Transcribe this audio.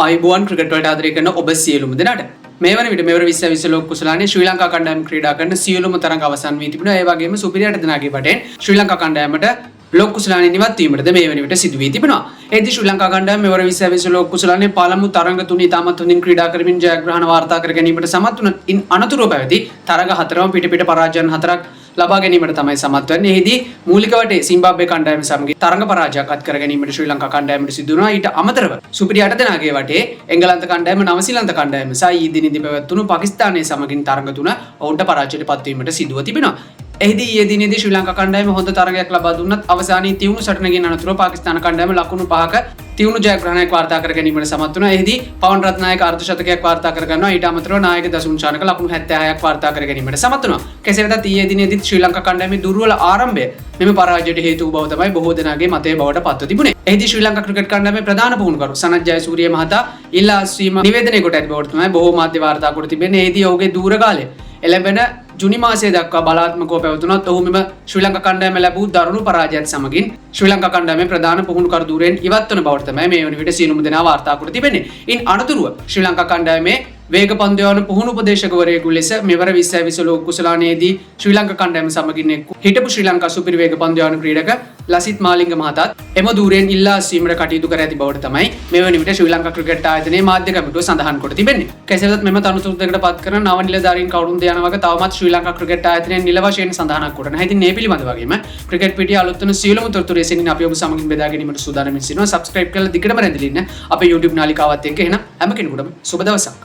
ආයුබෝවන් ක්‍රිකට් වලට ආදරය කරන ඔබ සියලුම දෙනාට මේ වන විට මෙවර 2020 ලෝක කුසලානේ ශ්‍රී ලංකා කණ්ඩායම ක්‍රීඩා කරන සියලුම තරඟ අවසන් වී තිබුණා. ඒ වගේම සුපිරියට දෙනාගේ වටෙන් ශ්‍රී ලංකා කණ්ඩායමට ලෝක කුසලානේ නිවත් වීමටද මේ වන විට සිදු වී තිබෙනවා. එෙහිදී ශ්‍රී ලංකා කණ්ඩායම මෙවර 2020 ලෝක කුසලානේ පළමු තරඟ තුන ඉතාමත් හොඳින් ක්‍රීඩා කරමින් ජයග්‍රහණ වාර්තා කර ගැනීමට සමත් වුණා. ඉන් අනතුරුව පැවති තරඟ හතරම පිට පරාජයන් හතරක් ලබා ගැනීමට තමයි සමත් වෙන්නේ. එහිදී මූලික වටේ සිම්බාබ්වේ කණ්ඩායම සමග තරඟ පරාජයක් අත් කර ගැනීමට ශ්‍රී ලංකා කණ්ඩායමට සිදු වුණා. ඊට අමතරව සුපිරි 8 දෙනාගේ වටේ එංගලන්ත කණ්ඩායම නවසීලන්ත කණ්ඩායම සහ ඊදිනේදී පැවැත්වුණු පාකිස්තානයේ සමගින් තරඟ තුන ඔවුන්ට පරාජයට පත්වීමට සිදුව තිබෙනවා. එහිදී ඊදිනේදී ශ්‍රී ලංකා කණ්ඩායම හොඳ තරගයක් ලබා දුන්නත් අවසානයේ තියුණු සටනකින් අනතුරුව පාකිස්තාන කණ්ඩායම ලකුණු 5ක තියුණු ජයග්‍රහණයක් වාර්තා කර ගැනීමට සමත් වුණා. එහිදී පවන් රත්නායක අර්ධශතකයක් වාර්තා කර ගන්නවා. ඊට අමතරව නායක දසුන් ශානක ලකුණු 76ක් වාර්තා කර ගැනීමට සමත් වුණා. කෙසේ වෙතත් ඊයේ දිනේදී ශ්‍රී ලංකා කණ්ඩායමේ දුර්වල ආරම්භය මෙම පරාජයට හේතු වූ බව තමයි බොහෝ දෙනාගේ මතය බවට පත්ව තිබුණේ. එහිදී ශ්‍රී ලංකා ක්‍රිකට් කණ්ඩායමේ ප්‍රධාන පුහුණුකරු සනත් ජයසූරිය මහතා ඉල්ලා අස්වීම නිවේදනය කොට ඇති බවට තමයි බොහෝ මාධ්‍ය වාර්තා කොට තිබෙන්නේ. එහිදී ඔහුගේ දූරකාලය එළඹෙන ජුනි මාසයේ දක්වා බලාත්මකව පැවතුනත් ඔහු මෙම ශ්‍රී ලංකා කණ්ඩායම ලැබූ දරුණු පරාජයත් සමගින් ශ්‍රී ලංකා කණ්ඩායමේ ප්‍රධාන පුහුණුකරු ධුරයෙන් ඉවත් වන බවට තමයි මේ වන විට සියලුම දෙනා වාර්තා කර තිබෙන්නේ. ඉන් අනතුරුව ශ්‍රී ලංකා කණ්ඩායමේ වේග පන්දු යවන පුහුණු උපදේශකවරයෙකු ලෙස මෙවර 2020 ලෝක කුසලානයේදී ශ්‍රී ලංකා කණ්ඩායම සමගින් හිටපු ශ්‍රී ලංකා සුපිරි වේග පන්දු යවන ක්‍රීඩක ලසිත් මාලිංග මහතාත් එම ධුරයෙන් ඉල්ලා අස්වීමට කටයුතු කර ඇති බවට තමයි මේ වන විට ශ්‍රී ලංකා ක්‍රිකට් ආයතනයේ මාධ්‍ය කමිටුව සඳහන් කොට තිබෙන්නේ. කෙසේ වෙතත් මෙම තනතුරු දෙකට පත් කරන නව නිලධාරීන් කවුරුන්ද යන වගේ තවමත් ශ්‍රී ලංකා ක්‍රිකට් ආයතනයේ නිල වශයෙන් සඳහනක් කොට නැහැ. ඉතින් මේ පිළිබඳ වගේම ක්‍රිකට් පිටිය අලුත් වෙන සියලුම තොරතුරු එසෙනින් අපි ඔබ සමගින් බෙදා ගැනීමට සූදානම් වෙනවා. සබ්ස්ක්‍රයිබ් කරලා දිගටම රැඳිලා ඉන්න අපේ YouTube නාලිකාවත් එක්ක එහෙනම් හැම කෙනෙකුටම සුබ දවසක්.